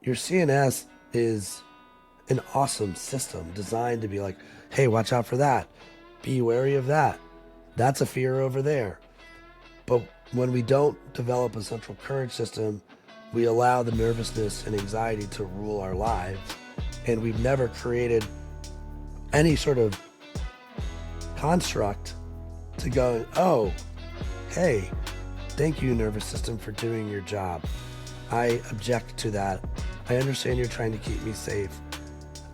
your CNS is an awesome system designed to be like, hey, watch out for that. Be wary of that. That's a fear over there. But when we don't develop a central courage system, we allow the nervousness and anxiety to rule our lives. And we've never created any sort of construct to go, oh, hey, thank you, nervous system, for doing your job. I object to that. I understand you're trying to keep me safe.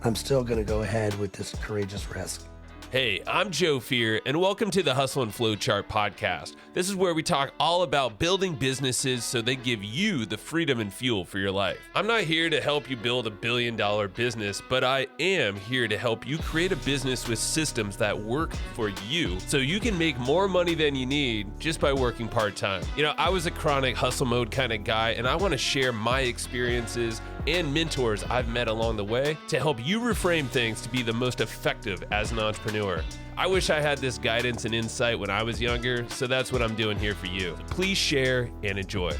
I'm still going to go ahead with this courageous risk. Hey, I'm Joe Fier, and welcome to the Hustle and Flow Chart podcast. This is where we talk all about building businesses so they give you the freedom and fuel for your life. I'm not here to help you build $1 billion business, but I am here to help you create a business with systems that work for you so you can make more money than you need just by working part-time. You know, I was a chronic hustle mode kind of guy, and I want to share my experiences and mentors I've met along the way to help you reframe things to be the most effective as an entrepreneur. I wish I had this guidance and insight when I was younger, so that's what I'm doing here for you. Please share and enjoy.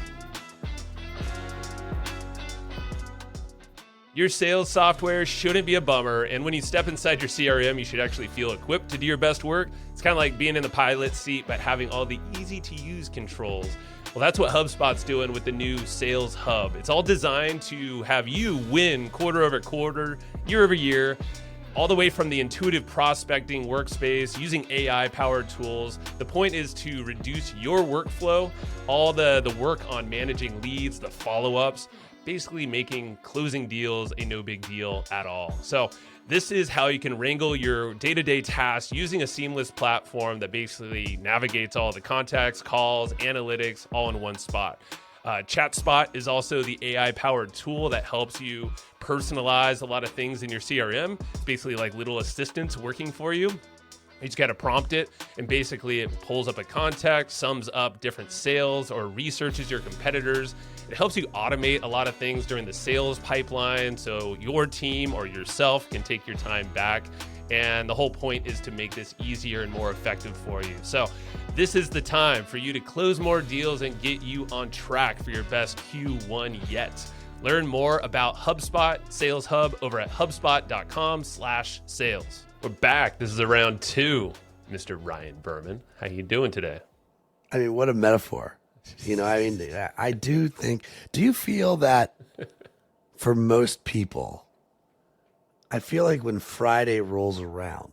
Your sales software shouldn't be a bummer, and when you step inside your CRM, you should actually feel equipped to do your best work. It's kind of like being in the pilot seat, but having all the easy-to-use controls. Well, that's what HubSpot's doing with the new Sales Hub. It's all designed to have you win quarter over quarter, year over year, all the way from the intuitive prospecting workspace using AI-powered tools. The point is to reduce your workflow, all the work on managing leads, the follow-ups, basically making closing deals a no big deal at all. So this is how you can wrangle your day-to-day tasks using a seamless platform that basically navigates all the contacts, calls, analytics, all in one spot. ChatSpot is also the AI-powered tool that helps you personalize a lot of things in your CRM. It's basically like little assistants working for you. You just got to prompt it, and basically it pulls up a contact, sums up different sales, or researches your competitors. It helps you automate a lot of things during the sales pipeline so your team or yourself can take your time back. And the whole point is to make this easier and more effective for you. So this is the time for you to close more deals and get you on track for your best Q1 yet. Learn more about HubSpot Sales Hub over at hubspot.com/sales. We're back. This is round 2, Mr. Ryan Berman. How you doing today? I mean, what a metaphor. You know, I mean, I do think, do you feel that for most people, I feel like when Friday rolls around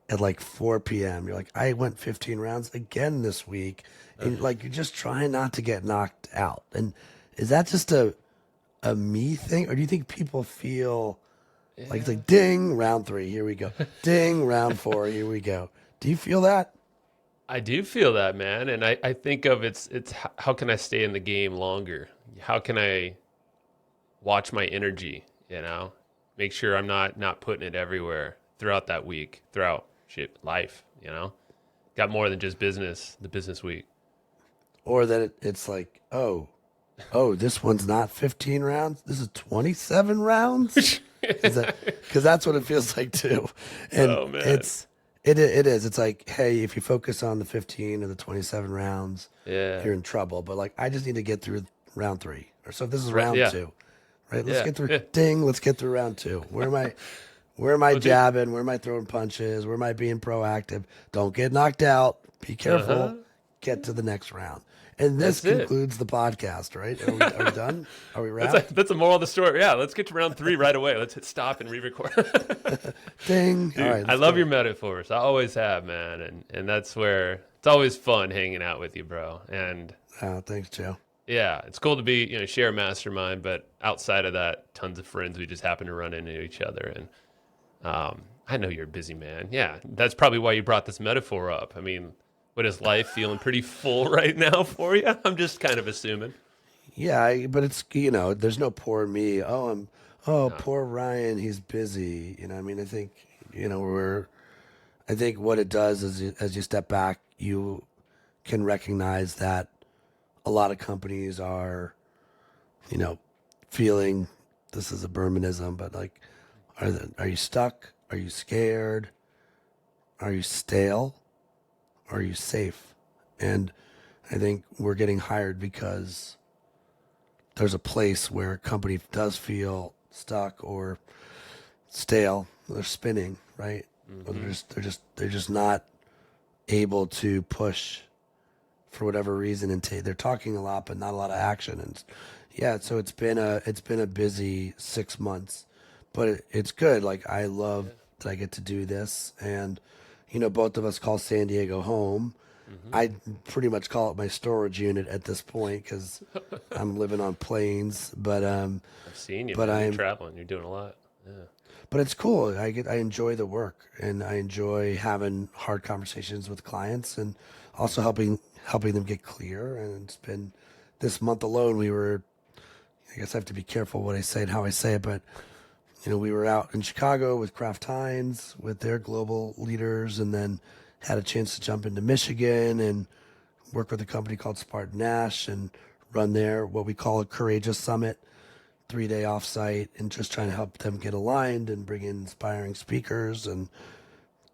at like 4 p.m., you're like, I went 15 rounds again this week. And like, you're just trying not to get knocked out. And is that just a me thing? Or do you think people feel like it's like, ding, round 3, here we go. Ding, round 4, here we go. Do you feel that? I do feel that, man. And I think of it's how can I stay in the game longer? How can I watch my energy, you know? Make sure I'm not putting it everywhere throughout that week, throughout life, you know? Got more than just business, the business week. Or that it's like, oh, this one's not 15 rounds. This is 27 rounds. Because that's what it feels like too. And oh, man. It is. It's like, hey, if you focus on the 15 or the 27 rounds, you're in trouble. But like, I just need to get through round 3. Or so if this is round 2, right? Let's get through. Ding. Let's get through round 2. Where am I jabbing? Where am I throwing punches? Where am I being proactive? Don't get knocked out. Be careful. Get to the next round. And this concludes the podcast, right? Are we done? Are we wrapped? That's a moral of the story. Yeah, let's get to round 3 right away. Let's hit stop and re-record. Ding. Dude, all right, I love your metaphors. I always have, man. And that's where it's always fun hanging out with you, bro. And thanks, Joe. Yeah, it's cool to be, share a mastermind, but outside of that, tons of friends. We just happen to run into each other. And I know you're a busy man. Yeah, that's probably why you brought this metaphor up. I mean, what is life feeling pretty full right now for you? I'm just kind of assuming. Yeah, but it's, there's no poor me. Poor Ryan, he's busy. I mean, I think, I think what it does is as you step back, you can recognize that a lot of companies are, feeling, this is a Bermanism, but like, are you stuck? Are you scared? Are you stale? Are you safe? And I think we're getting hired because there's a place where a company does feel stuck or stale, they're spinning, right? Or they're just not able to push for whatever reason, and they're talking a lot but not a lot of action. And yeah, so it's been a busy 6 months, but it's good. Like, I love that I get to do this, and both of us call San Diego home. I pretty much call it my storage unit at this point because I'm living on planes. But I've seen you, but man. You're I'm traveling. You're doing a lot. Yeah. but it's cool. I enjoy the work, and I enjoy having hard conversations with clients, and also helping them get clear. And it's been this month alone. I guess I have to be careful what I say and how I say it, but we were out in Chicago with Kraft Heinz with their global leaders, and then had a chance to jump into Michigan and work with a company called Spartan Nash and run there what we call a Courageous Summit, 3-day offsite, and just trying to help them get aligned and bring in inspiring speakers and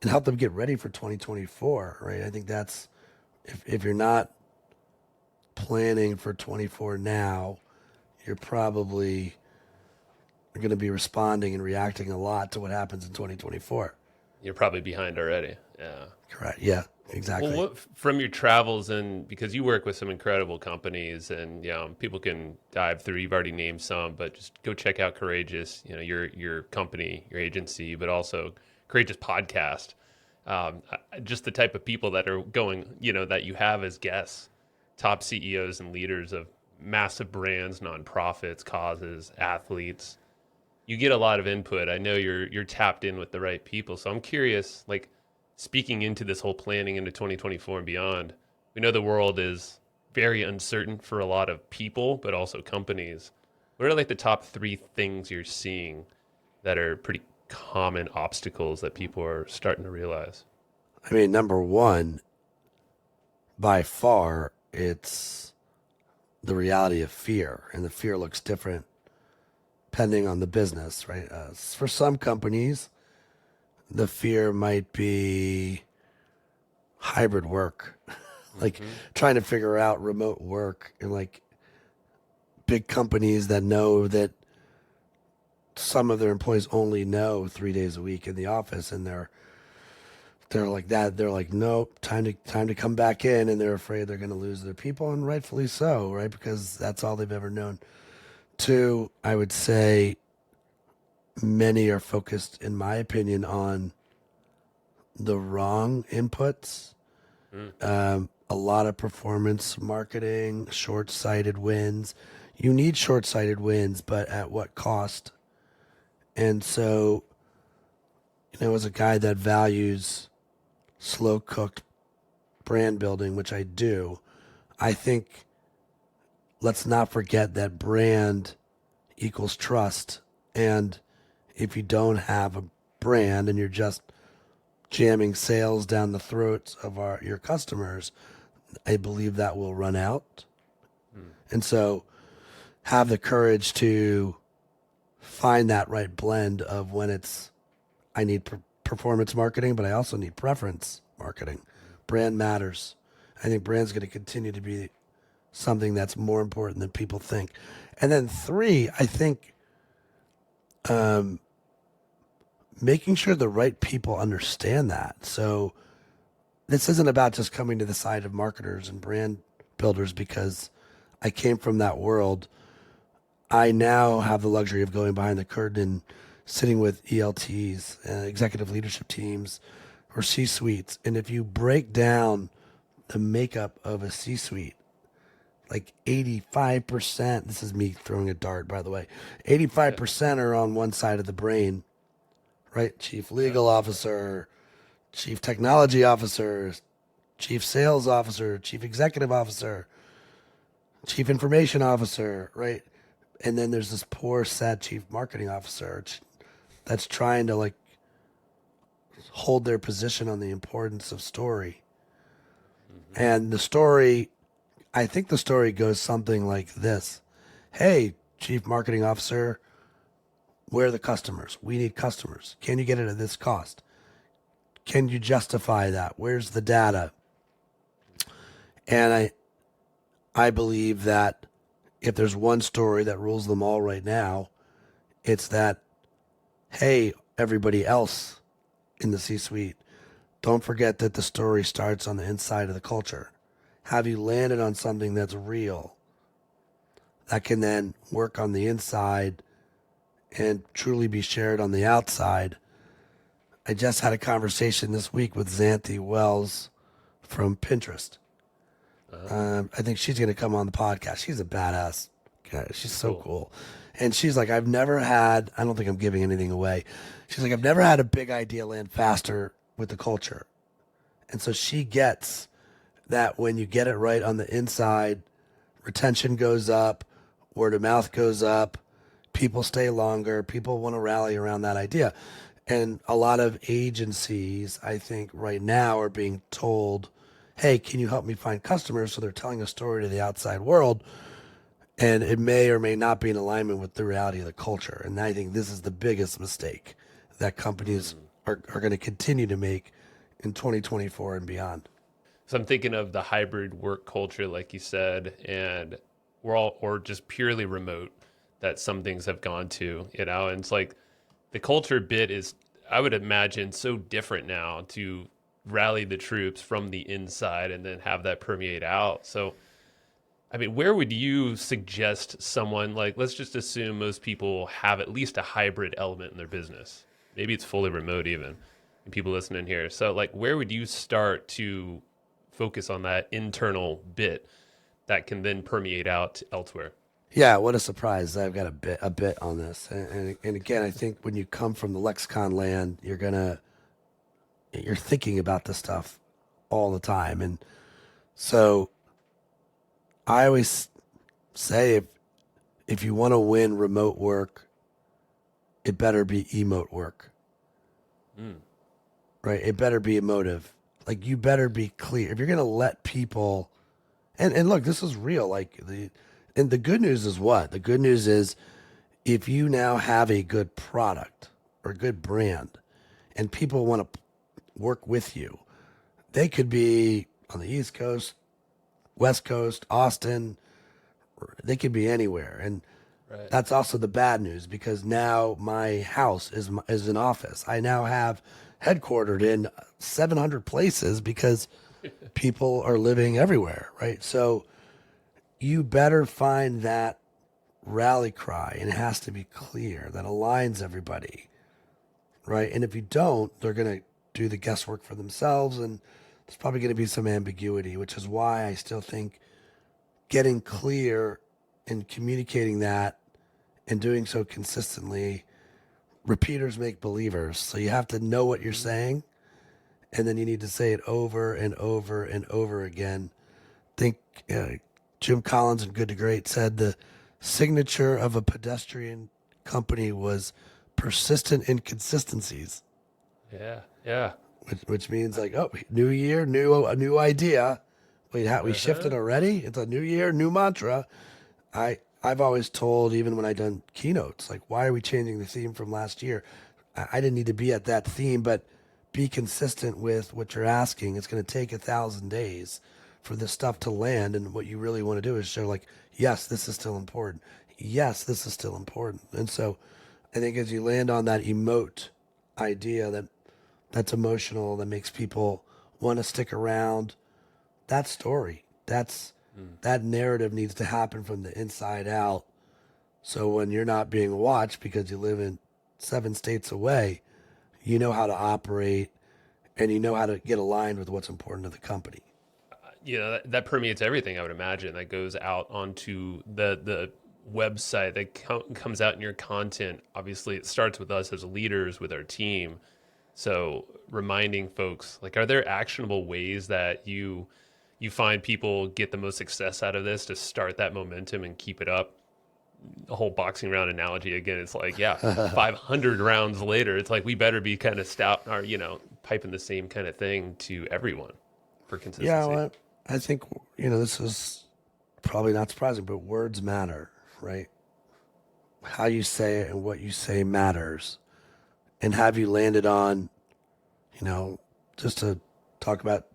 help them get ready for 2024, right? I think that's, if you're not planning for 24 now, you're probably going to be responding and reacting a lot to what happens in 2024. You're probably behind already. Yeah. Correct. Yeah, exactly. Well, from your travels, and because you work with some incredible companies, and people can dive through. You've already named some, but just go check out Courageous. Your company, your agency, but also Courageous podcast. Just the type of people that are going, that you have as guests, top CEOs and leaders of massive brands, nonprofits, causes, athletes. You get a lot of input. I know you're tapped in with the right people. So I'm curious, like, speaking into this whole planning into 2024 and beyond, we know the world is very uncertain for a lot of people, but also companies. What are like the top 3 things you're seeing that are pretty common obstacles that people are starting to realize? I mean, number one, by far, it's the reality of fear, and the fear looks different depending on the business, right? For some companies, the fear might be hybrid work, like trying to figure out remote work, and like big companies that know that some of their employees only know 3 days a week in the office, and they're like that. They're like, nope, time to come back in, and they're afraid they're going to lose their people, and rightfully so, right? Because that's all they've ever known. 2, I would say many are focused, in my opinion, on the wrong inputs. A lot of performance marketing, short-sighted wins. You need short-sighted wins, but at what cost? And so, as a guy that values slow-cooked brand building, which I do, I think let's not forget that brand equals trust. And if you don't have a brand and you're just jamming sales down the throats of your customers, I believe that will run out. And so have the courage to find that right blend of when I need performance marketing, but I also need preference marketing. Brand matters. I think brand's going to continue to be something that's more important than people think. And then 3, I think making sure the right people understand that. So this isn't about just coming to the side of marketers and brand builders because I came from that world. I now have the luxury of going behind the curtain and sitting with ELTs, executive leadership teams, or C-suites. And if you break down the makeup of a C-suite, like 85%, this is me throwing a dart, by the way, 85% are on one side of the brain, right? Chief legal officer, chief technology officer, chief sales officer, chief executive officer, chief information officer, right? And then there's this poor, sad chief marketing officer that's trying to like hold their position on the importance of story. And the story, I think the story goes something like this. Hey, chief marketing officer, where are the customers? We need customers. Can you get it at this cost? Can you justify that? Where's the data? And I believe that if there's one story that rules them all right now, it's that, hey, everybody else in the C-suite, don't forget that the story starts on the inside of the culture. Have you landed on something that's real that can then work on the inside and truly be shared on the outside? I just had a conversation this week with Xanthi Wells from Pinterest. I think she's going to come on the podcast. She's a badass guy. She's so cool. And she's like, I don't think I'm giving anything away. She's like, I've never had a big idea land faster with the culture. And so she gets that when you get it right on the inside, retention goes up, word of mouth goes up, people stay longer, people want to rally around that idea. And a lot of agencies, I think, right now are being told, hey, can you help me find customers? So they're telling a story to the outside world, and it may or may not be in alignment with the reality of the culture. And I think this is the biggest mistake that companies are going to continue to make in 2024 and beyond. So I'm thinking of the hybrid work culture, like you said, and we're all, or just purely remote that some things have gone to, you know, and it's like the culture bit is, I would imagine, so different now to rally the troops from the inside and then have that permeate out. So, I mean, where would you suggest someone, like, let's just assume most people have at least a hybrid element in their business. Maybe it's fully remote even, and people listening here. So, like, where would you start to focus on that internal bit that can then permeate out elsewhere? Yeah, what a surprise. I've got a bit on this. And again, I think when you come from the lexicon land, you're thinking about this stuff all the time. And so I always say if you want to win remote work, it better be emote work. Right? It better be emotive. Like, you better be clear. If you're going to let people, and look, this is real. And the good news is what? The good news is if you now have a good product or a good brand and people want to work with you, they could be on the East Coast, West Coast, Austin, they could be anywhere. And that's also the bad news, because now my house is an office. I now have headquartered in 700 places because people are living everywhere, right? So you better find that rally cry, and it has to be clear that aligns everybody, right? And if you don't, they're going to do the guesswork for themselves, and there's probably going to be some ambiguity, which is why I still think getting clear and communicating that and doing so consistently, repeaters make believers. So you have to know what you're saying, and then you need to say it over and over and over again. Think Jim Collins in Good to Great said the signature of a pedestrian company was persistent inconsistencies. Yeah. Which means like, oh, new year, a new idea. Wait, we shifted already? It's a new year, new mantra. I've always told, even when I done keynotes, like, why are we changing the theme from last year? I didn't need to be at that theme, but be consistent with what you're asking. It's going to take 1,000 days for this stuff to land, and what you really want to do is show, like, yes, this is still important. Yes, this is still important. And so I think as you land on that emote idea that's emotional, that makes people want to stick around, that story, that narrative needs to happen from the inside out. So when you're not being watched because you live in 7 states away, you know how to operate and you know how to get aligned with what's important to the company. You know, that permeates everything, I would imagine, that goes out onto the website, that comes out in your content. Obviously, it starts with us as leaders, with our team. So reminding folks, like, are there actionable ways that you find people get the most success out of this to start that momentum and keep it up? The whole boxing round analogy again, it's like, 500 rounds later, it's like we better be kind of stout, or, piping the same kind of thing to everyone for consistency. Yeah, well, I think, this is probably not surprising, but words matter, right? How you say it and what you say matters. And have you landed on, just to talk about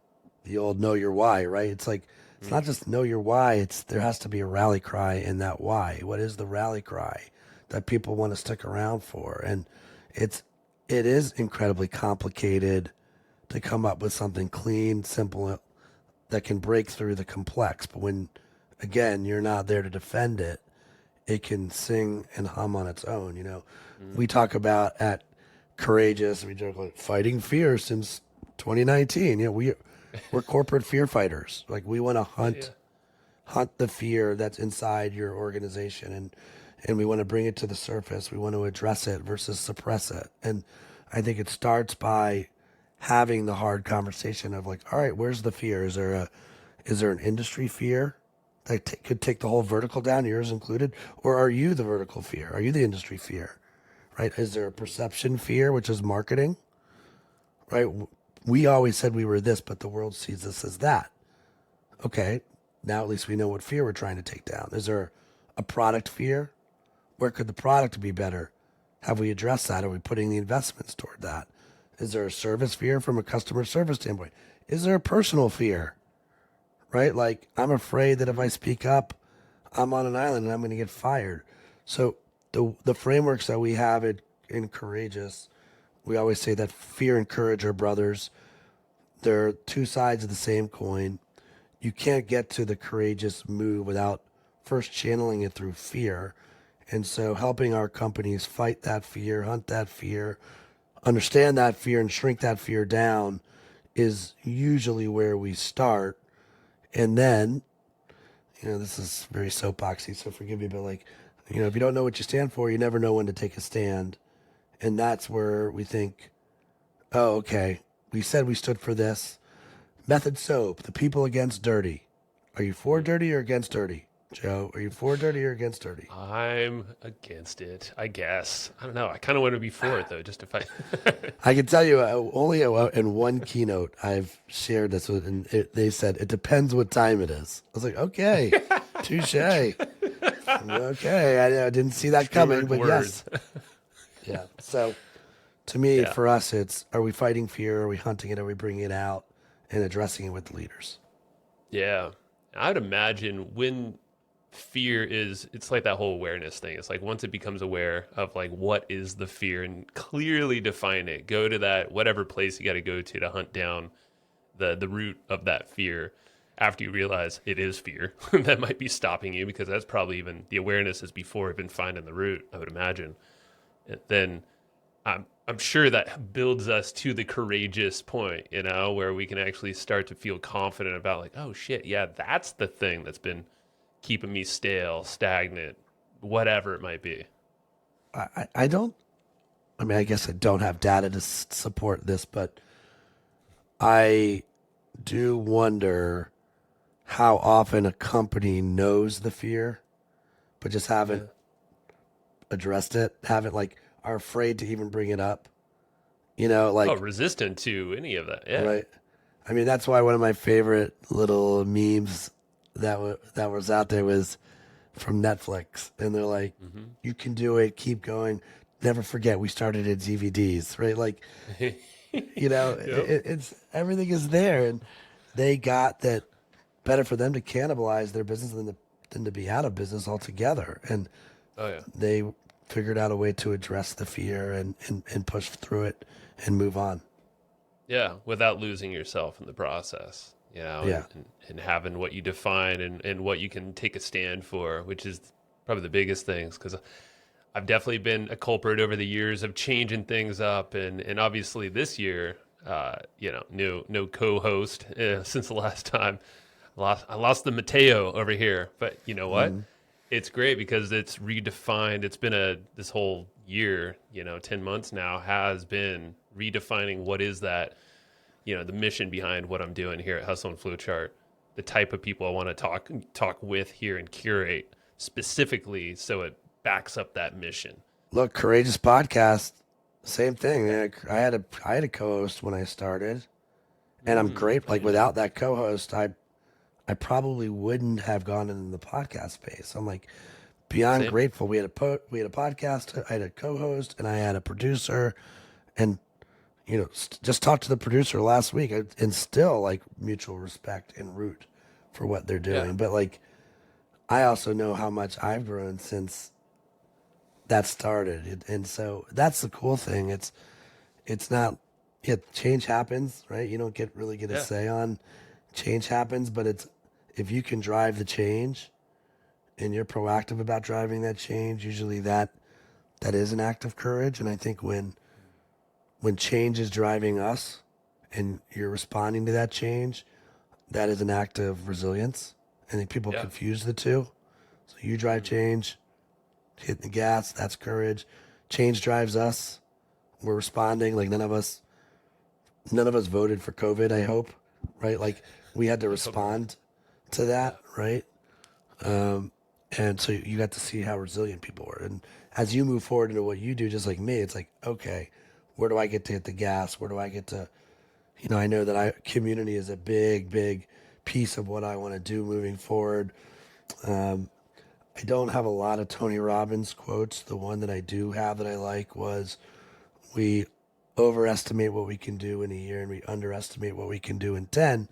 the old know your why, right? It's like, It's not just know your why. There has to be a rally cry in that why. What is the rally cry that people want to stick around for? And it is incredibly complicated to come up with something clean, simple, that can break through the complex. But when, again, you're not there to defend it, it can sing and hum on its own. We talk about at Courageous, we joke like fighting fear since 2019. We're corporate fear fighters. Like we want to hunt the fear that's inside your organization, and we want to bring it to the surface. We want to address it versus suppress it. And I think it starts by having the hard conversation of like, all right, where's the fear? Is there an industry fear that could take the whole vertical down, yours included? Or are you the vertical fear? Are you the industry fear? Right? Is there a perception fear, which is marketing? Right? We always said we were this, but the world sees us as that. Okay, now at least we know what fear we're trying to take down. Is there a product fear? Where could the product be better? Have we addressed that? Are we putting the investments toward that? Is there a service fear from a customer service standpoint? Is there a personal fear? Right? Like, I'm afraid that if I speak up, I'm on an island and I'm going to get fired. So the frameworks that we have in Courageous, we always say that fear and courage are brothers. They're two sides of the same coin. You can't get to the courageous move without first channeling it through fear. And so helping our companies fight that fear, hunt that fear, understand that fear, and shrink that fear down is usually where we start. And then, this is very soapboxy, so forgive me, but like, if you don't know what you stand for, you never know when to take a stand. And that's where we think, oh, okay, we said we stood for this. Method Soap, the people against dirty. Are you for dirty or against dirty? Joe, are you for dirty or against dirty? I'm against it, I guess. I don't know. I kind of want to be for it, though, just if I... I can tell you only in one keynote I've shared this with, and they said, it depends what time it is. I was like, okay, touche. Okay, I didn't see that coming, but words. Yes. Yeah, so to me, for us, it's, are we fighting fear? Are we hunting it? Are we bringing it out and addressing it with the leaders? Yeah. I would imagine when fear it's like that whole awareness thing. It's like once it becomes aware of like what is the fear and clearly define it, go to that whatever place you got to go to hunt down the root of that fear. After you realize it is fear that might be stopping you, because that's probably even the awareness is before even finding the root, I would imagine. And then I'm sure that builds us to the courageous point, where we can actually start to feel confident about like, oh shit, yeah, that's the thing that's been keeping me stale, stagnant, whatever it might be. I guess I don't have data to support this, but I do wonder how often a company knows the fear, but just haven't addressed it, are afraid to even bring it up. Resistant to any of that. Yeah. Right. I mean, that's why one of my favorite little memes that was out there was from Netflix, and they're like, you can do it, keep going, never forget we started at DVDs, right? Like, it's everything is there, and they got that better for them to cannibalize their business than to be out of business altogether. And they figured out a way to address the fear and push through it and move on. Yeah, without losing yourself in the process, and having what you define and what you can take a stand for, which is probably the biggest things, because I've definitely been a culprit over the years of changing things up, and obviously this year, no co-host since the last time. I lost the Mateo over here, but you know what? It's great because it's redefined. It's been this whole year, 10 months now has been redefining what is that, the mission behind what I'm doing here at Hustle and Flowchart, the type of people I want to talk with here and curate specifically so it backs up that mission. Look, Courageous Podcast, same thing. I had a co-host when I started, and I'm great. Like without that co-host, I probably wouldn't have gone into the podcast space. I'm like beyond grateful. We had a podcast, I had a co-host, and I had a producer, and just talked to the producer last week, and still like mutual respect and root for what they're doing. Yeah. But like, I also know how much I've grown since that started. And so that's the cool thing. It's not, yeah, change happens, right? You don't really get a Yeah. say on change happens, but it's, if you can drive the change and you're proactive about driving that change, usually that is an act of courage. And I think when change is driving us and you're responding to that change, that is an act of resilience. I think people Yeah. confuse the two. So you drive change, hitting the gas, that's courage. Change drives us. We're responding. Like none of us voted for COVID, I hope, right? Like we had to respond to that, right? And so you got to see how resilient people were. And as you move forward into what you do, just like me, it's like, okay, where do I get to hit the gas? Where do I get to, I know that community is a big, big piece of what I want to do moving forward. I don't have a lot of Tony Robbins quotes. The one that I do have that I like was, we overestimate what we can do in a year and we underestimate what we can do in 10.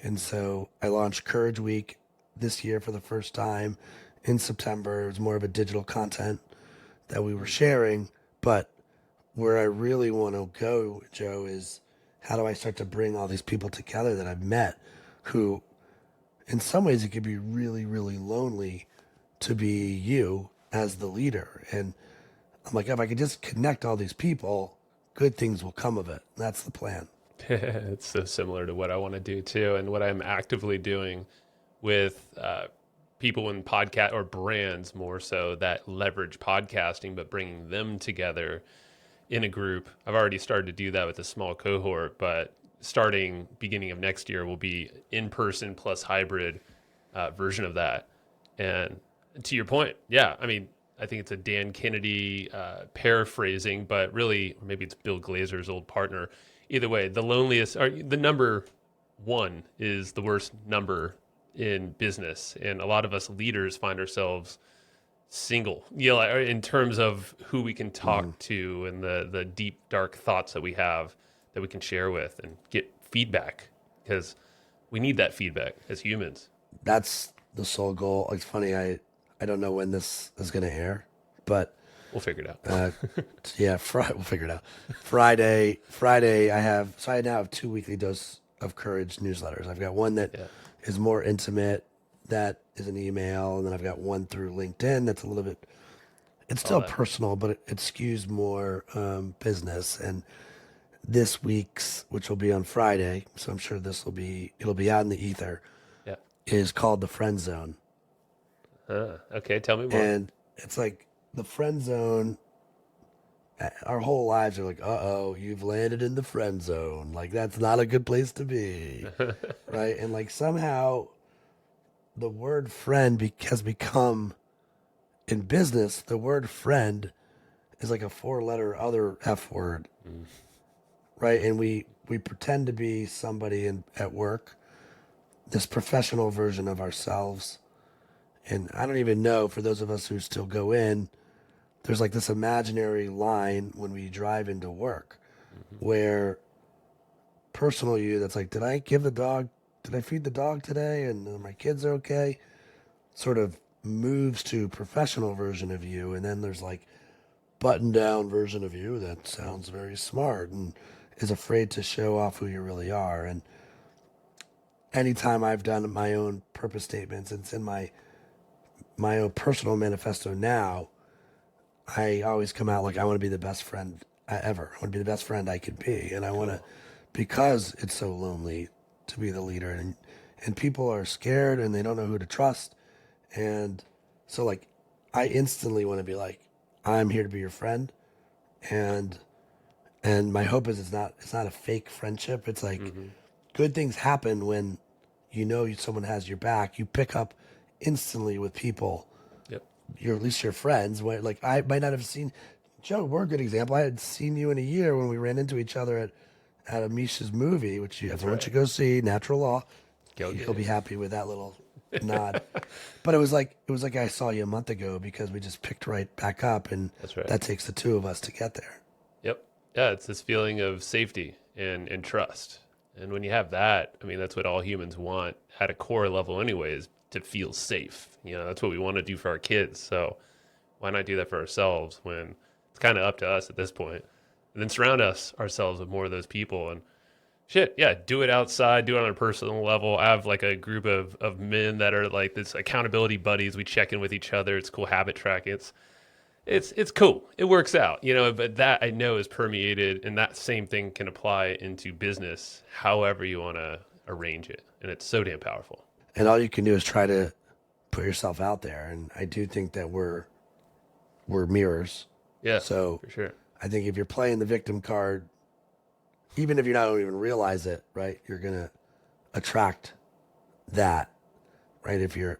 And so I launched Courage Week this year for the first time in September. It was more of a digital content that we were sharing. But where I really want to go, Joe, is how do I start to bring all these people together that I've met who, in some ways, it could be really, really lonely to be you as the leader. And I'm like, if I could just connect all these people, good things will come of it. That's the plan. It's so similar to what I want to do too, and what I'm actively doing with people in podcast or brands more so that leverage podcasting, but bringing them together in a group. I've already started to do that with a small cohort, but starting beginning of next year will be in-person plus hybrid version of that. And to your point, yeah, I mean, I think it's a Dan Kennedy paraphrasing, but really, or maybe it's Bill Glazer's old partner. Either way, the loneliest, or the number one is the worst number in business. And a lot of us leaders find ourselves single, in terms of who we can talk to and the deep, dark thoughts that we have that we can share with and get feedback, because we need that feedback as humans. That's the sole goal. It's funny, I don't know when this is going to air, but We'll figure it out. yeah, we'll figure it out. Friday, I now have 2 weekly dose of courage newsletters. I've got one that is more intimate, that is an email, and then I've got one through LinkedIn that's a little bit, it's still personal, but it skews more business. And this week's, which will be on Friday, so I'm sure it'll be out in the ether, Yeah. is called the Friend Zone. Okay, tell me more. And it's like the friend zone, our whole lives are like, uh-oh, you've landed in the friend zone. Like, that's not a good place to be, right? And like somehow the word friend has become, in business, the word friend is like a 4-letter other F word, right? And we pretend to be somebody at work, this professional version of ourselves. And I don't even know, for those of us who still go in, there's like this imaginary line when we drive into work where personal you, that's like, did I feed the dog today? And my kids are okay? Sort of moves to professional version of you. And then there's like button down version of you that sounds very smart and is afraid to show off who you really are. And anytime I've done my own purpose statements, it's in my own personal manifesto now, I always come out like, I want to be the best friend ever. I want to be the best friend I could be. And I want to, because it's so lonely to be the leader, and people are scared and they don't know who to trust. And so like, I instantly want to be like, I'm here to be your friend. And my hope is it's not a fake friendship. It's like good things happen when someone has your back. You pick up instantly with people. Yep. At least your friends. Like, I might not have seen Joe. We're a good example. I had seen you in a year when we ran into each other at Amisha's movie, which everyone should go see. Natural Law. He'll be happy with that little nod. But it was like I saw you a month ago, because we just picked right back up, and That's right. that takes the two of us to get there. Yep. Yeah, it's this feeling of safety and trust. And when you have that, I mean, that's what all humans want at a core level anyways, to feel safe. That's what we want to do for our kids. So why not do that for ourselves when it's kind of up to us at this point? And then surround ourselves with more of those people. And shit, yeah, do it outside, do it on a personal level. I have like a group of men that are like this accountability buddies. We check in with each other. It's cool habit tracking. It's cool. It works out, but that I know is permeated, and that same thing can apply into business, however you want to arrange it. And it's so damn powerful. And all you can do is try to put yourself out there. And I do think that we're mirrors. Yeah, so for sure. I think if you're playing the victim card, even if you don't even realize it, right, you're going to attract that, right? If you're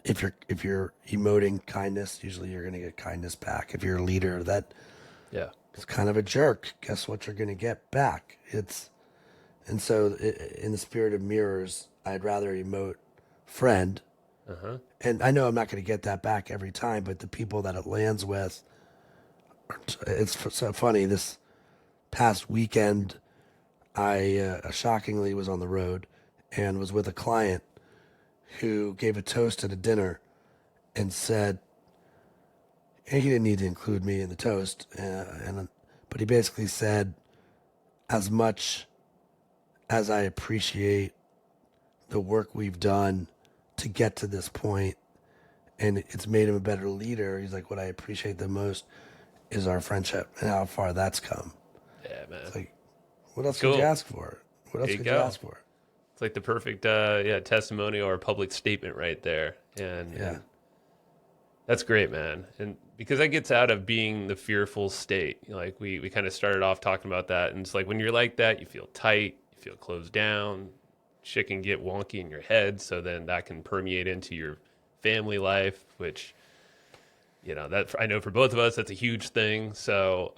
emoting kindness, usually you're going to get kindness back. If you're a leader that is kind of a jerk, guess what you're going to get back? And so in the spirit of mirrors, I'd rather emote friend. And I know I'm not going to get that back every time, but the people that it lands with, it's so funny. This past weekend, I shockingly was on the road and was with a client who gave a toast at a dinner and said, and he didn't need to include me in the toast, but he basically said, as much as I appreciate the work we've done to get to this point, and it's made him a better leader, he's like, what I appreciate the most is our friendship and how far that's come. Yeah, man. It's like, what else could you ask for? What else could you ask for? It's like the perfect testimonial or public statement right there. And that's great, man. And because that gets out of being the fearful state. Like we kind of started off talking about that. And it's like when you're like that, you feel tight, you feel closed down, shit can get wonky in your head. So then that can permeate into your family life, which, that I know for both of us, that's a huge thing. So,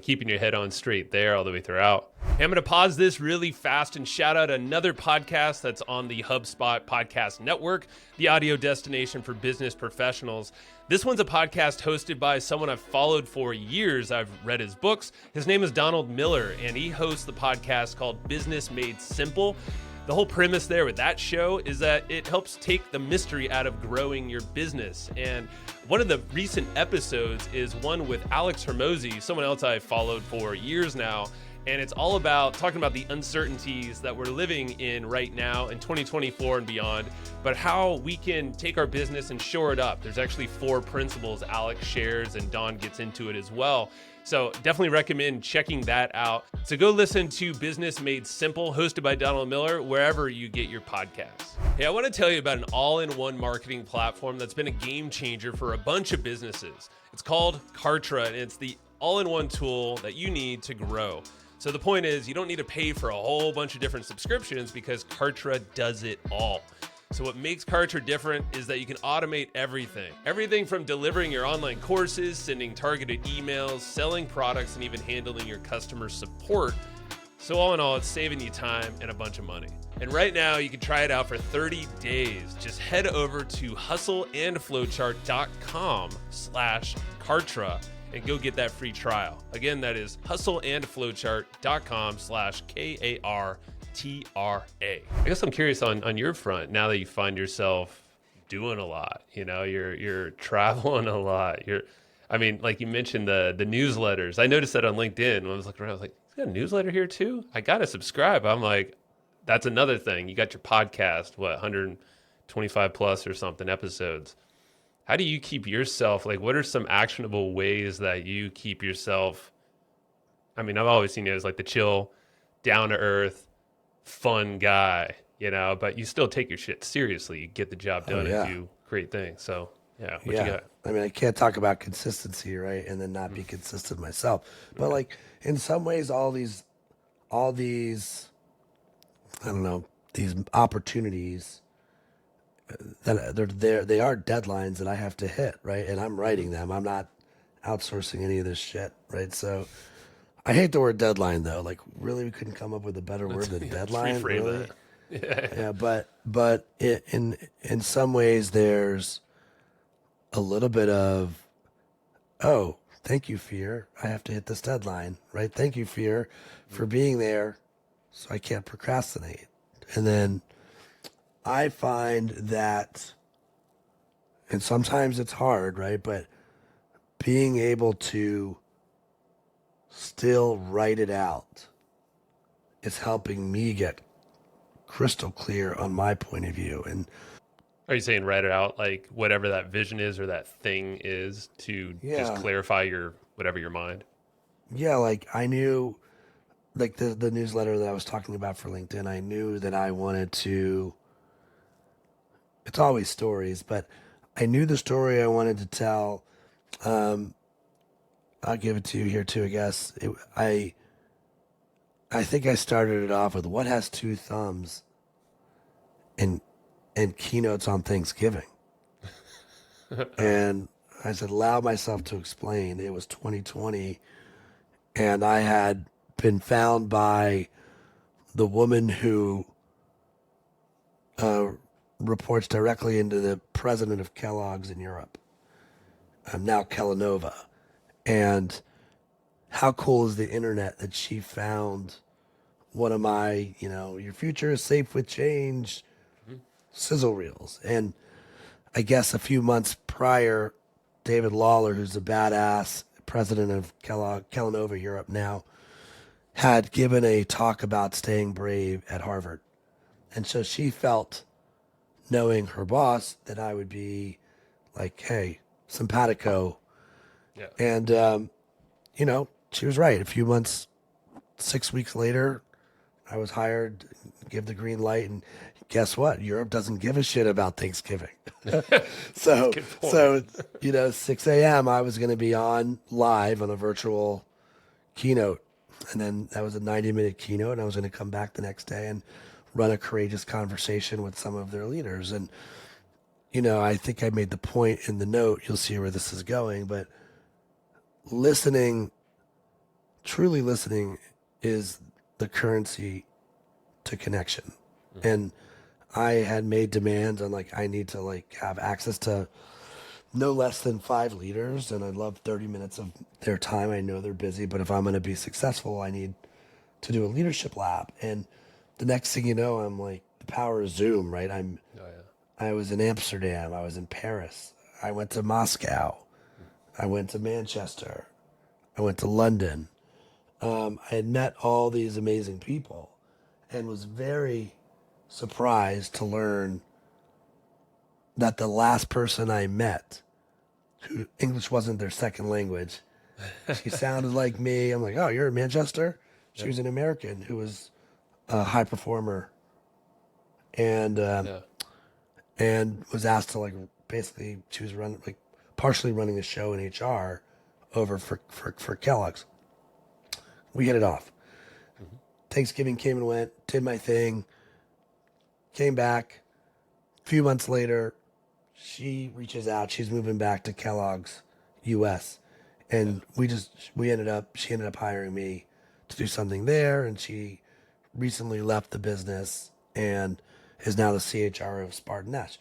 keeping your head on straight there all the way throughout. Hey, I'm going to pause this really fast and shout out another podcast that's on the HubSpot Podcast Network, the audio destination for business professionals. This one's a podcast hosted by someone I've followed for years. I've read his books. His name is Donald Miller, and he hosts the podcast called Business Made Simple. The whole premise there with that show is that it helps take the mystery out of growing your business. And one of the recent episodes is one with Alex Hermosi, someone else I've followed for years now. And it's all about talking about the uncertainties that we're living in right now in 2024 and beyond, but how we can take our business and shore it up. There's actually 4 principles Alex shares, and Don gets into it as well. So definitely recommend checking that out. So go listen to Business Made Simple, hosted by Donald Miller, wherever you get your podcasts. Hey, I want to tell you about an all-in-one marketing platform that's been a game changer for a bunch of businesses. It's called Kartra, and it's the all-in-one tool that you need to grow. So the point is, you don't need to pay for a whole bunch of different subscriptions because Kartra does it all. So what makes Kartra different is that you can automate everything. Everything from delivering your online courses, sending targeted emails, selling products, and even handling your customer support. So all in all, it's saving you time and a bunch of money. And right now, you can try it out for 30 days. Just head over to hustleandflowchart.com/Kartra and go get that free trial. Again, that is hustleandflowchart.com/KARTRA. I guess I'm curious on your front, now that you find yourself doing a lot, you're traveling a lot. Like you mentioned the newsletters. I noticed that on LinkedIn when I was looking around, I was like, is there a newsletter here too? I got to subscribe. I'm like, that's another thing. You got your podcast, 125 plus or something episodes. How do you keep yourself, what are some actionable ways that you keep yourself? I've always seen you as like the chill, down to earth, fun guy, but you still take your shit seriously. You get the job done and do great things. So what you got? I can't talk about consistency, right? And then not be consistent myself. But in some ways, all these, I don't know, these opportunities that they are deadlines that I have to hit, right? And I'm writing them. I'm not outsourcing any of this shit, right? So I hate the word deadline though. Really, we couldn't come up with a better word than deadline. Really? Yeah. But in some ways, there's a little bit of, oh, thank you, Fier. I have to hit this deadline, right? Thank you, Fier, for being there so I can't procrastinate. And then I find that, and sometimes it's hard, right? But being able to still write it out is helping me get crystal clear on my point of view. And Are you saying write it out, like whatever that vision is or that thing is, to just yeah, clarify whatever your mind? yeah, like I knew, like the newsletter that I was talking about for LinkedIn, I knew that I wanted to, it's always stories, but I knew the story I wanted to tell. Um, I'll give it to you here too, I guess. I think I started it off with what has two thumbs and keynotes on Thanksgiving. And I said, allow myself to explain. It was 2020, and I had been found by the woman who uh, reports directly into the president of Kellogg's in Europe. I'm now Kellanova. And how cool is the internet that she found one of my, your future is safe with change sizzle reels. And I guess a few months prior, David Lawler, who's a badass president of Kellanova Europe now, had given a talk about staying brave at Harvard. And so she felt, knowing her boss, that I would be like, hey, simpatico. Yeah. And, she was right. A few months, 6 weeks later, I was hired, give the green light, and guess what? Europe doesn't give a shit about Thanksgiving. so, Good point. so 6 a.m. I was going to be on live on a virtual keynote, and then that was a 90-minute keynote, and I was going to come back the next day and run a courageous conversation with some of their leaders. And I think I made the point in the note. You'll see where this is going, but listening, truly listening, is the currency to connection. And I had made demands on, like, I need to, like, have access to no less than 5 leaders, and I'd love 30 minutes of their time. I know they're busy, but if I'm going to be successful, I need to do a leadership lab. And the next thing you know, I'm like, the power of Zoom, right? Oh, yeah. I was in Amsterdam, I was in Paris, I went to Moscow, I went to Manchester, I went to London. I had met all these amazing people and was very surprised to learn that the last person I met, who English wasn't their second language, she sounded like me. I'm like, oh, you're in Manchester? She was an American who was a high performer and Yeah. and was asked to, like, basically, she was partially running the show in HR over for Kellogg's. We hit it off. Thanksgiving came and went, did my thing, came back. A few months later, she reaches out. She's moving back to Kellogg's US. And she ended up hiring me to do something there. And she recently left the business and is now the CHRO of Spartan Nash.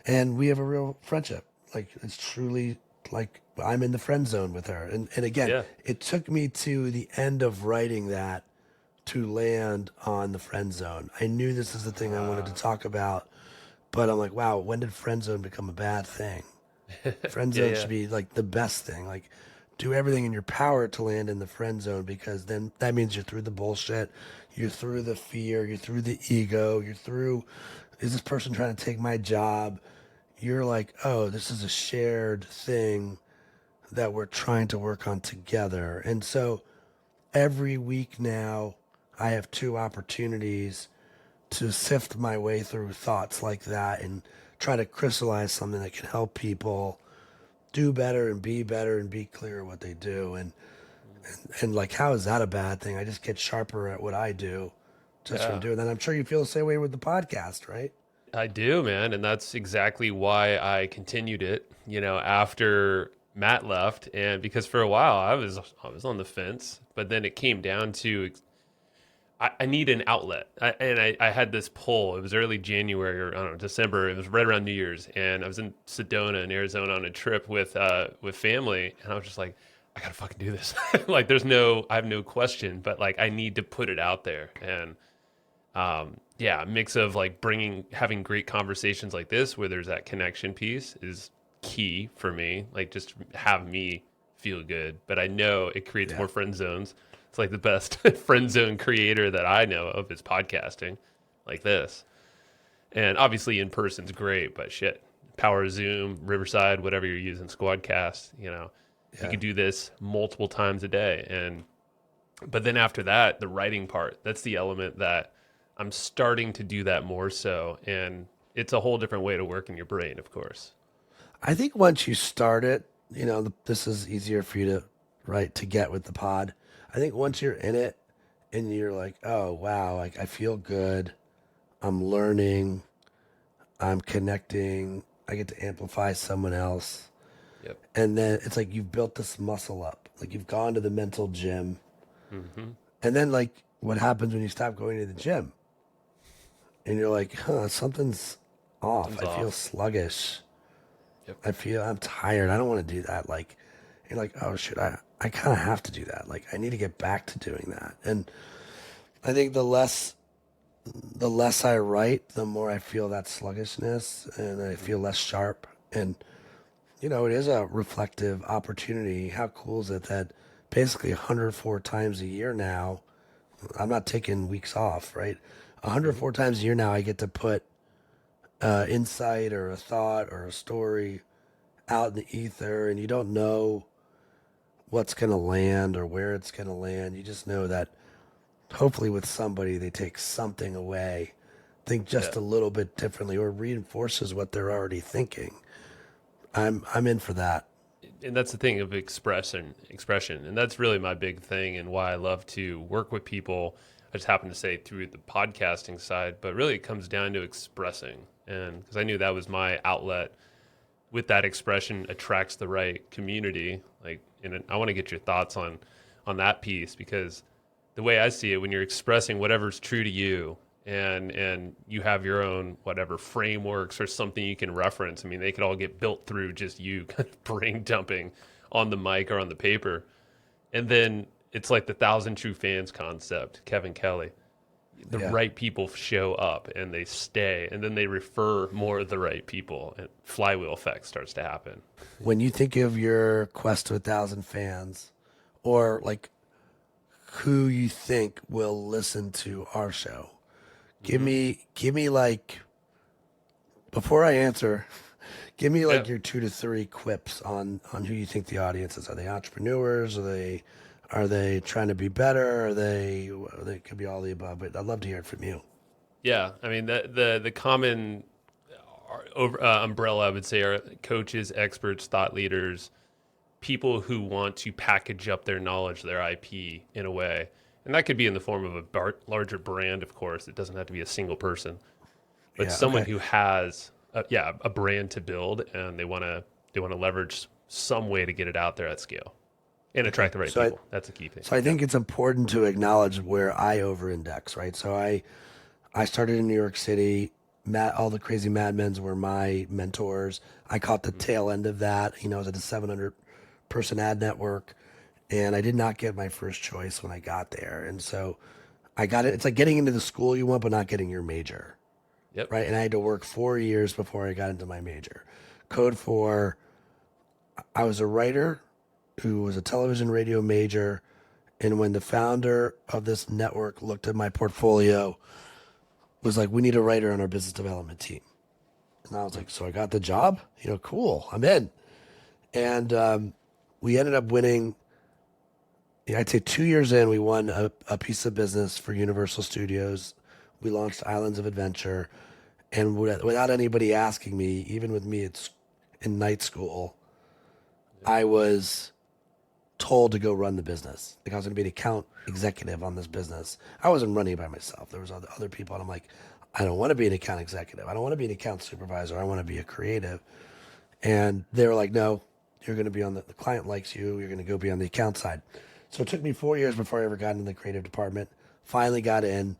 And we have a real friendship. Like, it's truly like I'm in the friend zone with her. And again, Yeah. it took me to the end of writing that to land on the friend zone. I knew this is the thing I wanted to talk about, but I'm like, wow, when did friend zone become a bad thing? Friend zone Yeah. should be like the best thing. Like, do everything in your power to land in the friend zone, because then that means you're through the bullshit, you're through the fear, you're through the ego, you're through, is this person trying to take my job? You're like, oh, this is a shared thing that we're trying to work on together. And so every week now, I have 2 opportunities to sift my way through thoughts like that and try to crystallize something that can help people do better and be clear what they do. And like, how is that a bad thing? I just get sharper at what I do just from Yeah. doing that. I'm sure you feel the same way with the podcast, right? I do, man. And that's exactly why I continued it, after Matt left. And because for a while I was on the fence, but then it came down to I need an outlet. I had this pull. It was early January, or I don't know, December. It was right around New Year's. And I was in Sedona in Arizona on a trip with family. And I was just like, I gotta fucking do this. Like I have no question, but like I need to put it out there. And yeah, a mix of like having great conversations like this where there's that connection piece is key for me. Like just have me feel good, but I know it creates Yeah. more friend zones. It's like the best friend zone creator that I know of is podcasting like this. And obviously in person's great, but shit, Power Zoom, Riverside, whatever you're using, Squadcast, you Yeah. could do this multiple times a day. But then after that, the writing part, that's the element that I'm starting to do that more so. And it's a whole different way to work in your brain, of course. I think once you start it, this is easier for you to to get with the pod. I think once you're in it and you're like, oh wow, like I feel good, I'm learning, I'm connecting, I get to amplify someone else. Yep. And then it's like you've built this muscle up. Like you've gone to the mental gym. Mm-hmm. And then like what happens when you stop going to the gym? And you're like, something's off. Something's I feel off. sluggish. Yep. I'm tired. I don't want to do that. Like, you're like, oh shit, I kind of have to do that. Like, I need to get back to doing that. And I think the less I write, the more I feel that sluggishness and I feel less sharp. And, it is a reflective opportunity. How cool is it that basically 104 times a year now, I'm not taking weeks off, right? 104 times a year now, I get to put insight or a thought or a story out in the ether, and you don't know what's going to land or where it's going to land. You just know that hopefully with somebody they take something away, think just Yeah. a little bit differently, or reinforces what they're already thinking. I'm in for that. And that's the thing of expression. And that's really my big thing and why I love to work with people. I just happen to say through the podcasting side, but really it comes down to expressing. And because I knew that was my outlet with that expression attracts the right community. Like, and I want to get your thoughts on that piece, because the way I see it, when you're expressing whatever's true to you and you have your own whatever frameworks or something you can reference. I mean, they could all get built through just you kind of brain dumping on the mic or on the paper. And then it's like the 1,000 true fans concept, Kevin Kelly. The Yeah. right people show up and they stay, and then they refer more of the right people, and flywheel effect starts to happen. When you think of your quest to 1,000 fans, or like who you think will listen to our show, give me like, before I answer, give me like Yeah. your 2 to 3 quips on who you think the audience is. Are they entrepreneurs? Are they trying to be better? They could be all the above, but I'd love to hear it from you. Yeah, I mean the common umbrella I would say are coaches, experts, thought leaders, people who want to package up their knowledge, their IP in a way, and that could be in the form of a larger brand. Of course, it doesn't have to be a single person, but Yeah, someone okay. who has a brand to build, and they want to leverage some way to get it out there at scale and attract the right So people. That's a key thing. So I think it's important to acknowledge where I over-index, right? So I started in New York City. All the crazy Mad Men's were my mentors. I caught the tail end of that. I was at a 700 person ad network, and I did not get my first choice when I got there. And so I got it. It's like getting into the school you want, but not getting your major, Yep. right? And I had to work 4 years before I got into my major. Code for, I was a writer who was a television radio major. And when the founder of this network looked at my portfolio, was like, we need a writer on our business development team. And I was like, so I got the job? Cool, I'm in. And we ended up winning, I'd say 2 years in, we won a piece of business for Universal Studios. We launched Islands of Adventure. And without anybody asking me, even with me in night school, I was told to go run the business. Like I was going to be an account executive on this business. I wasn't running it by myself. There was other people, and I'm like, I don't want to be an account executive. I don't want to be an account supervisor. I want to be a creative. And they were like, no, you're going to be on the client likes you. You're going to go be on the account side. So it took me 4 years before I ever got into the creative department. Finally got in.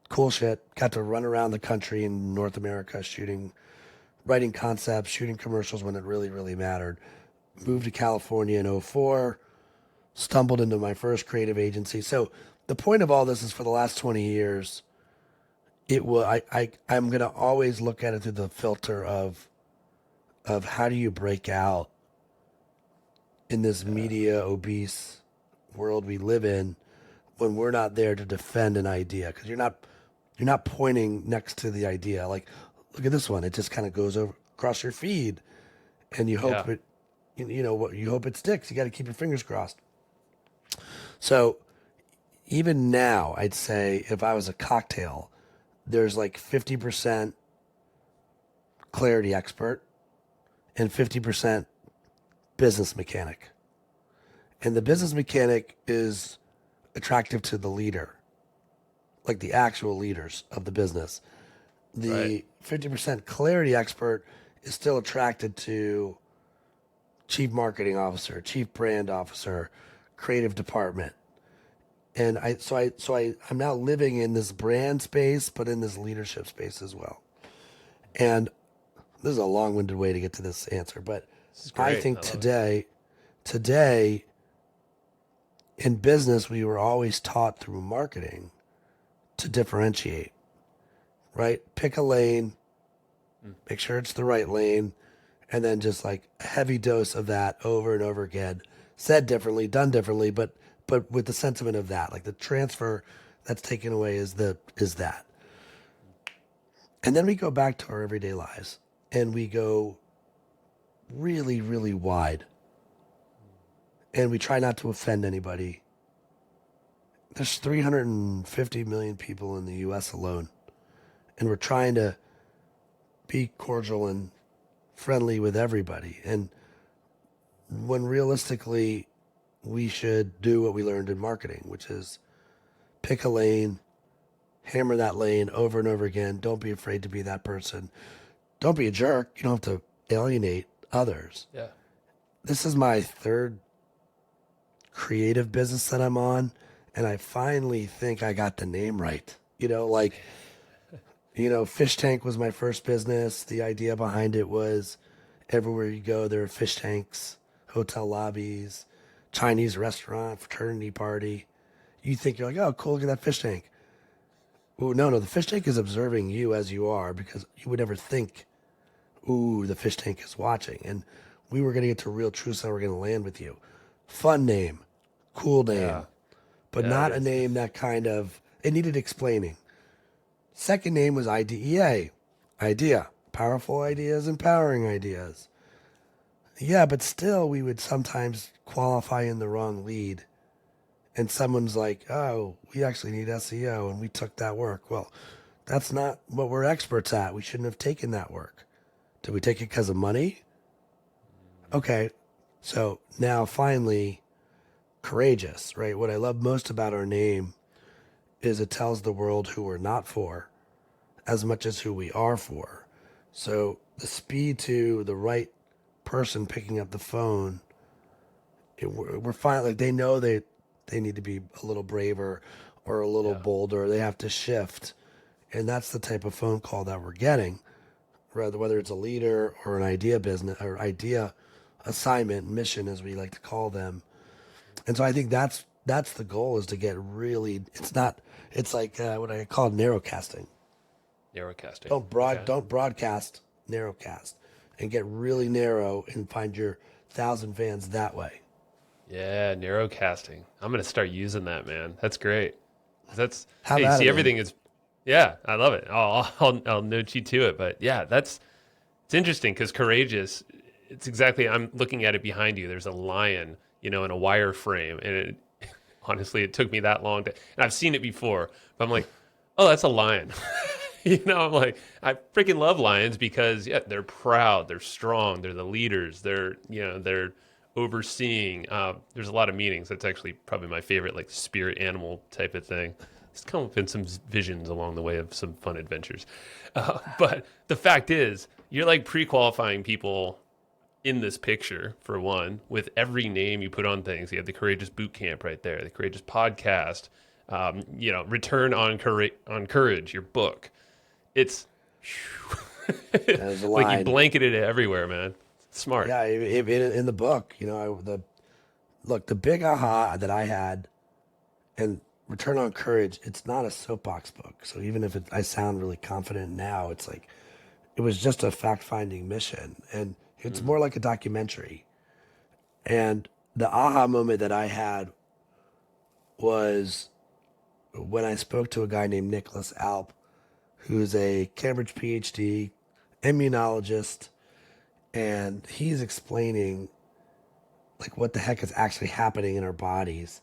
Cool shit. Got to run around the country in North America writing concepts, shooting commercials when it really, really mattered. moved to California in '04, stumbled into my first creative agency. So the point of all this is for the last 20 years, I'm going to always look at it through the filter of how do you break out in this media obese world we live in when we're not there to defend an idea, because you're not pointing next to the idea like, look at this one, it just kind of goes over across your feed, and you hope Yeah. it, what you hope it sticks. You got to keep your fingers crossed. So even now, I'd say if I was a cocktail, there's like 50% clarity expert and 50% business mechanic. And the business mechanic is attractive to the leader, like the actual leaders of the business. The Right. 50% clarity expert is still attracted to chief marketing officer, chief brand officer, creative department. And I'm now living in this brand space, but in this leadership space as well. And this is a long-winded way to get to this answer, but This is I great. think I love it. today in business, we were always taught through marketing to differentiate, right? Pick a lane, make sure it's the right lane, and then just like a heavy dose of that over and over again, said differently, done differently, but with the sentiment of that, like the transfer that's taken away is that. And then we go back to our everyday lives and we go really, really wide. And we try not to offend anybody. There's 350 million people in the US alone. And we're trying to be cordial and friendly with everybody. And when realistically, we should do what we learned in marketing, which is pick a lane, hammer that lane over and over again. Don't be afraid to be that person. Don't be a jerk. You don't have to alienate others. Yeah. This is my third creative business that I'm on, and I finally think I got the name right. Fish Tank was my first business. The idea behind it was everywhere you go, there are fish tanks, hotel lobbies, Chinese restaurant, fraternity party. You think you're like, oh, cool, look at that fish tank. Oh, no, the fish tank is observing you as you are, because you would never think, ooh, the fish tank is watching. And we were going to get to real truths that were going to land with you. Fun name, cool name, Yeah. but Yeah, not it a is. name that it needed explaining. Second name was IDEA, idea, powerful ideas, empowering ideas. Yeah, but still we would sometimes qualify in the wrong lead. And someone's like, oh, we actually need SEO, and we took that work. Well, that's not what we're experts at. We shouldn't have taken that work. Did we take it because of money? Okay, so now finally, courageous, right? What I love most about our name is it tells the world who we're not for as much as who we are for. So the speed to the right person picking up the phone, we're fine. Like they know they need to be a little braver or a little Yeah. bolder. They have to shift. And that's the type of phone call that we're getting, whether it's a leader or an idea business or idea assignment, mission, as we like to call them. And so I think that's the goal, is to get really, it's like what I call narrowcasting. Narrowcasting. Okay. Don't broadcast, narrowcast, and get really narrow and find your 1,000 fans that way. Yeah, narrowcasting. I'm gonna start using that, man. That's great. Have Hey, at it, see, man. everything is. Yeah, I love it. I'll note you to it. But yeah, it's interesting because courageous. It's exactly. I'm looking at it behind you. There's a lion, in a wire frame, and honestly, it took me that long and I've seen it before, but I'm like, oh, that's a lion. I'm like, I freaking love lions because yeah, they're proud, they're strong, they're the leaders, they're overseeing. There's a lot of meanings. That's actually probably my favorite, like spirit animal type of thing. It's come up in some visions along the way of some fun adventures. But the fact is, you're like pre-qualifying people in this picture, for one, with every name you put on things. You have the Courageous Boot Camp right there, the Courageous Podcast, Return on Courage, your book. It's There's a like you line. blanketed it everywhere, man. Smart. Yeah, in the book, the big aha that I had, and Return on Courage, it's not a soapbox book. So even if I sound really confident now, it's like it was just a fact-finding mission, and it's more like a documentary. And the aha moment that I had was when I spoke to a guy named Nicholas Alp, who's a Cambridge PhD, immunologist, and he's explaining like what the heck is actually happening in our bodies.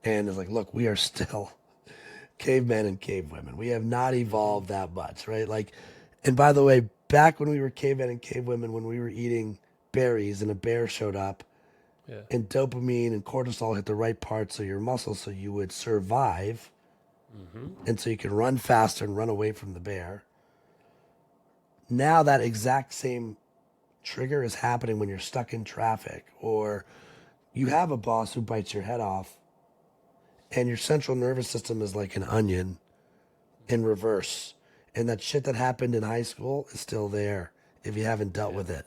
And it's like, look, we are still cavemen and cavewomen. We have not evolved that much, right? Like, and by the way, back when we were cavemen and cavewomen, when we were eating berries and a bear showed up, Yeah. and dopamine and cortisol hit the right parts of your muscles so you would survive, and so you can run faster and run away from the bear. Now that exact same trigger is happening when you're stuck in traffic or you have a boss who bites your head off, and your central nervous system is like an onion in reverse. And that shit that happened in high school is still there if you haven't dealt with it.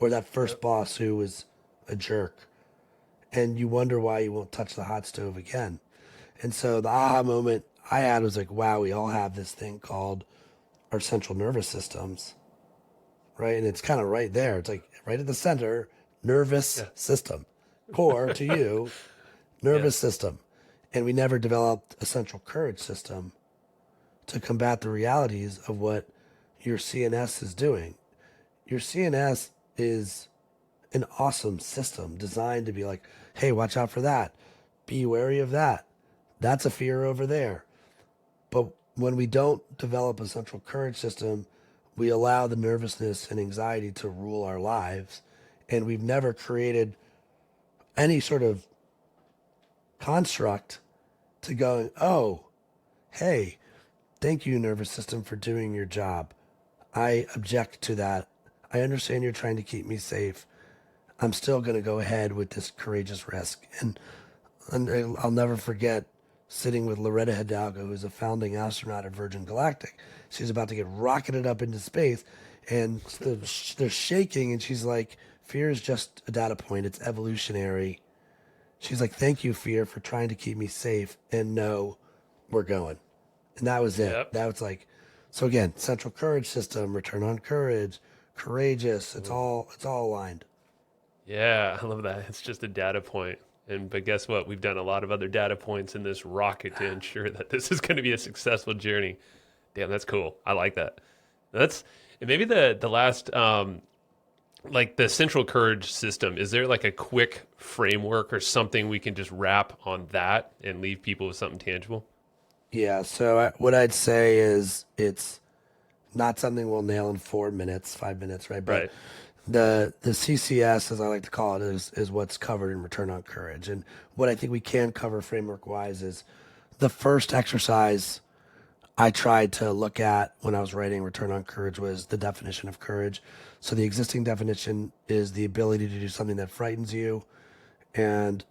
Or that first boss who was a jerk. And you wonder why you won't touch the hot stove again. And so the aha moment I had was like, wow, we all have this thing called our central nervous systems, right? And it's kind of right there. It's like right at the center, nervous system. Core to you, nervous system. And we never developed a central courage system to combat the realities of what your CNS is doing. Your CNS is an awesome system designed to be like, hey, watch out for that. Be wary of that. That's a fear over there. But when we don't develop a central courage system, we allow the nervousness and anxiety to rule our lives. And we've never created any sort of construct to go, oh, hey, thank you, nervous system, for doing your job. I object to that. I understand you're trying to keep me safe. I'm still going to go ahead with this courageous risk. And I'll never forget sitting with Loretta Hidalgo, who's a founding astronaut at Virgin Galactic. She's about to get rocketed up into space, and they're shaking, and she's like, fear is just a data point. It's evolutionary. She's like, thank you, Fier, for trying to keep me safe. And no, we're going. And that was it. Yep. That was like, so again, central courage system, return on courage, courageous. It's all aligned. Yeah, I love that. It's just a data point. But guess what? We've done a lot of other data points in this rocket to ensure that this is going to be a successful journey. Damn, that's cool. I like that. And maybe the last like the central courage system. Is there like a quick framework or something we can just wrap on that and leave people with something tangible? Yeah. So what I'd say is it's not something we'll nail in 4 minutes, 5 minutes, right? But Right. the CCS, as I like to call it, is what's covered in return on courage. And what I think we can cover framework wise is the first exercise I tried to look at when I was writing return on courage was the definition of courage. So the existing definition is the ability to do something that frightens you. And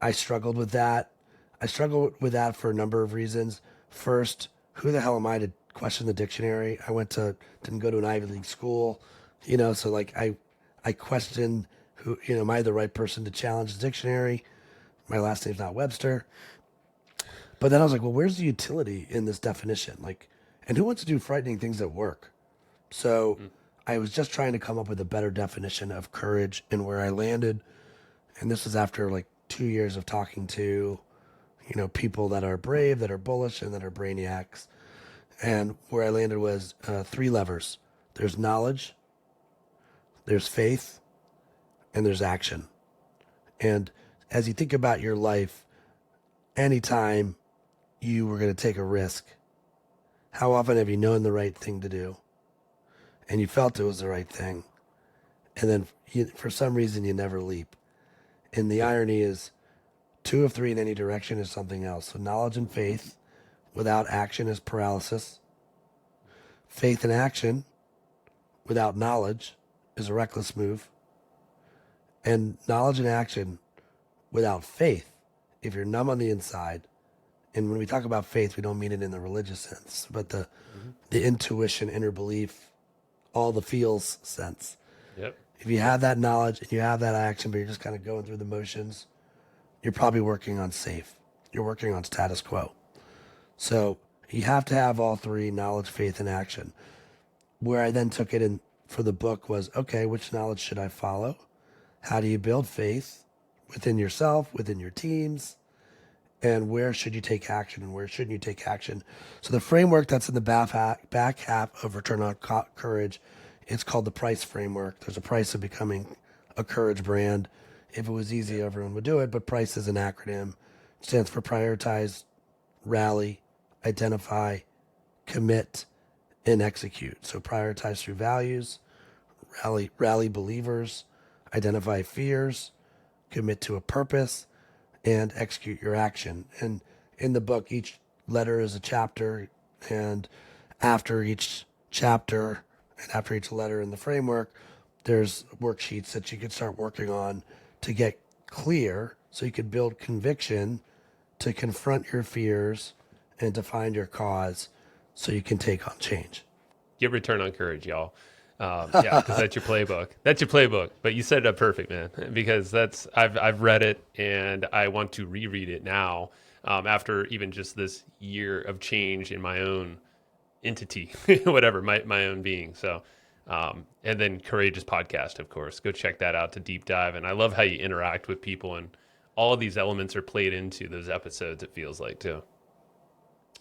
I struggled with that. I struggled with that for a number of reasons. First, who the hell am I to question the dictionary? Didn't go to an Ivy League school, so like I questioned who, am I the right person to challenge the dictionary? My last name's not Webster. But then I was like, well, where's the utility in this definition? Like, and who wants to do frightening things at work? So I was just trying to come up with a better definition of courage, and where I landed, and this was after like 2 years of talking to, people that are brave, that are bullish, and that are brainiacs. And where I landed was 3 levers. There's knowledge, there's faith, and there's action. And as you think about your life, anytime you were going to take a risk, how often have you known the right thing to do and you felt it was the right thing, and then for some reason you never leap? And the irony is 2 of 3 in any direction is something else. So knowledge and faith without action is paralysis. Faith and action without knowledge is a reckless move. And knowledge and action without faith, if you're numb on the inside, and when we talk about faith, we don't mean it in the religious sense, but the intuition, inner belief, all the feels sense. Yep. If you have that knowledge and you have that action, but you're just kind of going through the motions, you're probably working on safe. You're working on status quo. So you have to have all three: knowledge, faith, and action. Where I then took it in for the book was, okay, which knowledge should I follow? How do you build faith within yourself, within your teams? And where should you take action and where shouldn't you take action? So the framework that's in the back half of Return on Courage, it's called the PRICE framework. There's a price of becoming a courage brand. If it was easy, everyone would do it, but PRICE is an acronym. It stands for prioritize, rally, identify, commit, and execute. So prioritize through values, rally believers, identify fears, commit to a purpose, and execute your action. And in the book, each letter is a chapter, and after each chapter and after each letter in the framework, there's worksheets that you can start working on to get clear so you could build conviction to confront your fears and to find your cause so you can take on change. Get Return on Courage, y'all. Yeah, because that's your playbook. That's your playbook. But you set it up perfect, man. Because I've read it and I want to reread it now after even just this year of change in my own entity, whatever, my own being. So, and then Courageous Podcast, of course. Go check that out to deep dive. And I love how you interact with people and all of these elements are played into those episodes. It feels like too.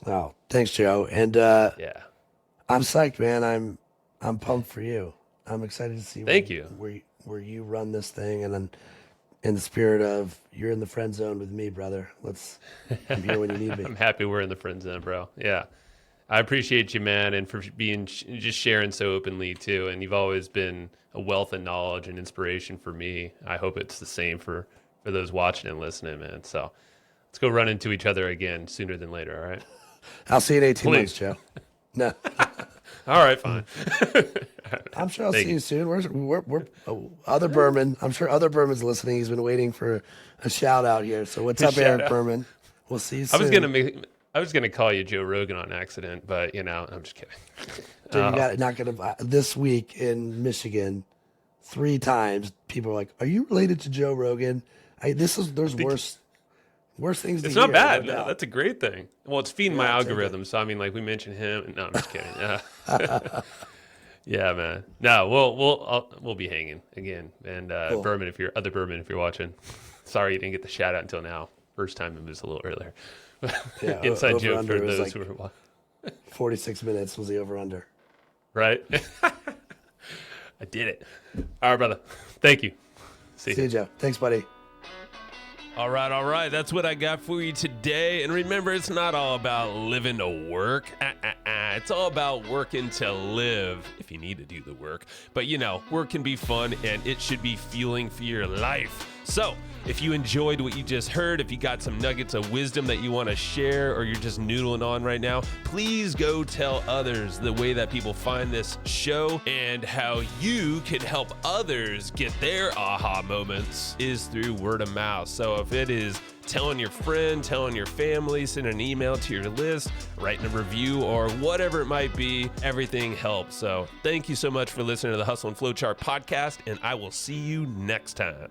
Oh, thanks, Joe. And Yeah. I'm psyched, man. I'm pumped for you. I'm excited to see where you run this thing, and then in the spirit of you're in the friend zone with me, brother. I'm here when you need me. I'm happy we're in the friend zone, bro. Yeah. I appreciate you, man, and for being just sharing so openly too. And you've always been a wealth of knowledge and inspiration for me. I hope it's the same for those watching and listening, man. So let's go run into each other again sooner than later. All right. I'll see you in 18 Please. months, Joe. No. All right, fine. I'm sure I'll see you soon. We're other Berman. I'm sure other Berman's listening. He's been waiting for a shout out here. So what's up, Eric Berman? We'll see you soon. I was gonna call you Joe Rogan on accident, but I'm just kidding. Dude, you got it. Not gonna. This week in Michigan, 3 times people are like, "Are you related to Joe Rogan?" There's worse things to It's hear. not bad. No, No, that's a great thing. Well, it's feeding my algorithm. So I mean, like we mentioned him. No, I'm just kidding. Yeah, man. No, we'll be hanging again. And Cool. Berman, if you're watching, sorry you didn't get the shout out until now. First time it was a little earlier. Yeah, Inside joke over-under for was those like who are watching. 46 minutes was the over under. Right? I did it. All right, brother. Thank you. See See you, Joe. Thanks, buddy. All right. That's what I got for you today. And remember, it's not all about living to work. It's all about working to live, if you need to do the work. But, work can be fun, and it should be fueling for your life. So, if you enjoyed what you just heard, if you got some nuggets of wisdom that you want to share, or you're just noodling on right now, please go tell others the way that people find this show and how you can help others get their aha moments is through word of mouth. So if it is telling your friend, telling your family, sending an email to your list, writing a review, or whatever it might be, everything helps. So thank you so much for listening to the Hustle and Flowchart podcast, and I will see you next time.